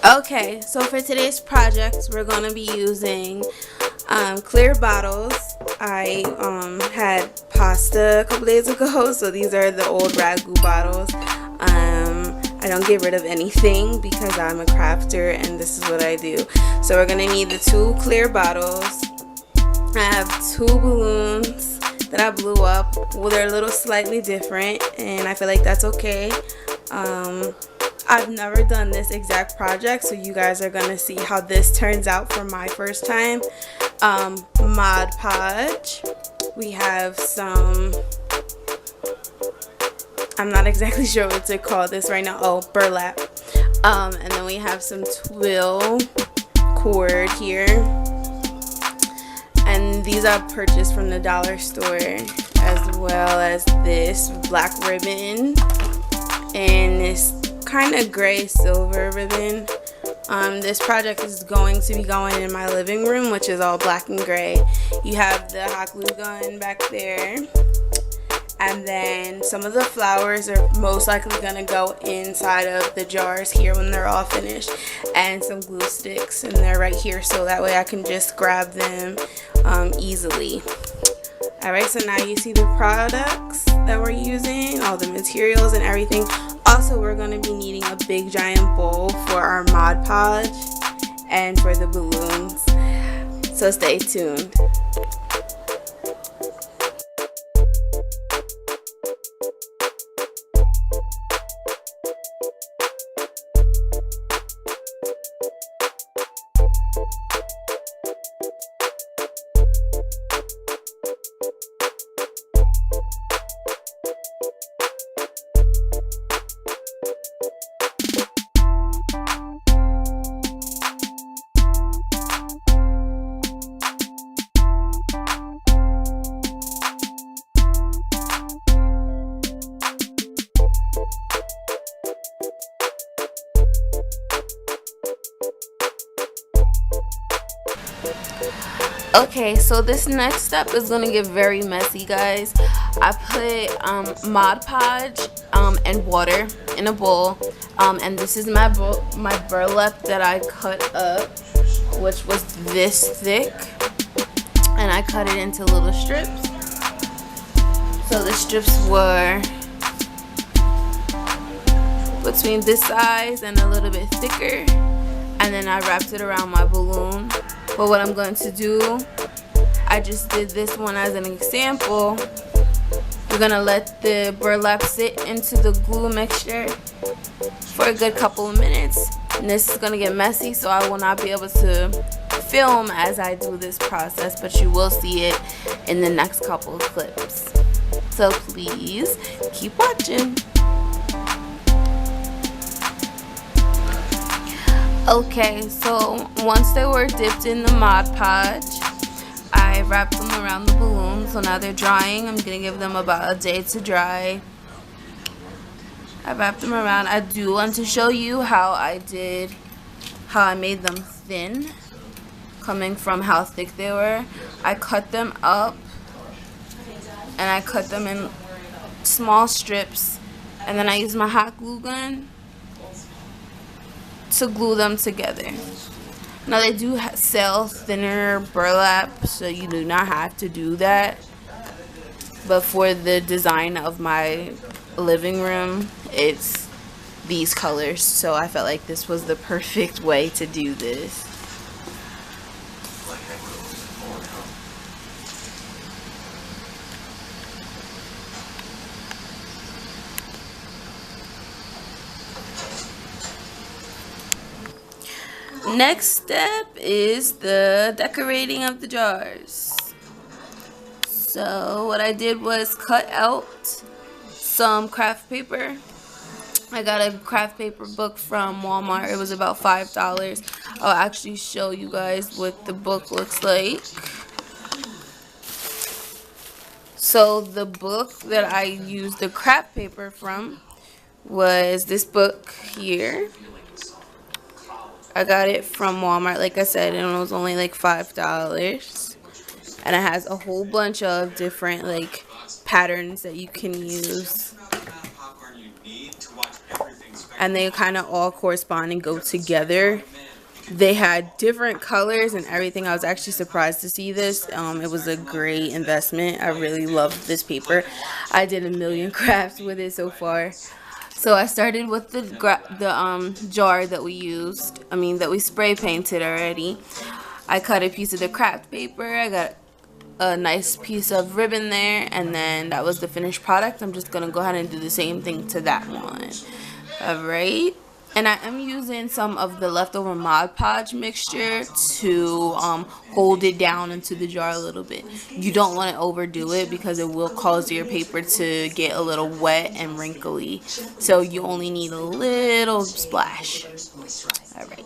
Okay, so for today's project, we're going to be using clear bottles. I had pasta a couple days ago, so these are the old ragu bottles. I don't get rid of anything because I'm a crafter and this is what I do. So we're going to need the 2 clear bottles. I have 2 balloons that I blew up. Well, they're a little slightly different and I feel like that's okay. I've never done this exact project, so you guys are gonna see how this turns out for my first time. Mod Podge. We have some, I'm not exactly sure what to call this right now. Oh, burlap. And then we have some twill cord here. And these are purchased from the dollar store, as well as this black ribbon and this kind of gray silver ribbon. This project is going to be going in my living room, which is all black and gray. You have the hot glue gun back there, and then some of the flowers are most likely going to go inside of the jars here when they're all finished, and some glue sticks, and they're right here so that way I can just grab them easily. Alright, so now you see the products that we're using, all the materials and everything. Also, we're going to be needing a big giant bowl for our Mod Podge and for the balloons. So stay tuned. Okay, so this next step is gonna get very messy, guys. I put Mod Podge and water in a bowl, and this is my burlap that I cut up, which was this thick, and I cut it into little strips. So the strips were between this size and a little bit thicker, and then I wrapped it around my balloon. But what I'm going to do, I just did this one as an example. We're going to let the burlap sit into the glue mixture for a good couple of minutes. And this is going to get messy, so I will not be able to film as I do this process, but you will see it in the next couple of clips. So please keep watching. Okay, so once they were dipped in the Mod Podge, I wrapped them around the balloon. So now they're drying. I'm gonna give them about a day to dry. I wrapped them around. I do want to show you how I made them thin, coming from how thick they were. I cut them up and I cut them in small strips, and then I used my hot glue gun to glue them together. Now they do sell thinner burlap, so you do not have to do that, but for the design of my living room, it's these colors, so I felt like this was the perfect way to do this. Next step is the decorating of the jars. So what I did was cut out some craft paper. I got a craft paper book from Walmart. It was about $5. I'll actually show you guys what the book looks like. So the book that I used the craft paper from was this book here. I got it from Walmart, like I said, and it was only like $5. And it has a whole bunch of different like patterns that you can use. And they kind of all correspond and go together. They had different colors and everything. I was actually surprised to see this. It was a great investment. I really loved this paper. I did a million crafts with it so far. So I started with the jar that we used. That we spray painted already. I cut a piece of the craft paper. I got a nice piece of ribbon there, and then that was the finished product. I'm just gonna go ahead and do the same thing to that one. Alright, and I am using some of the leftover Mod Podge mixture to hold it down into the jar a little bit. You don't want to overdo it because it will cause your paper to get a little wet and wrinkly, so you only need a little splash. Alright.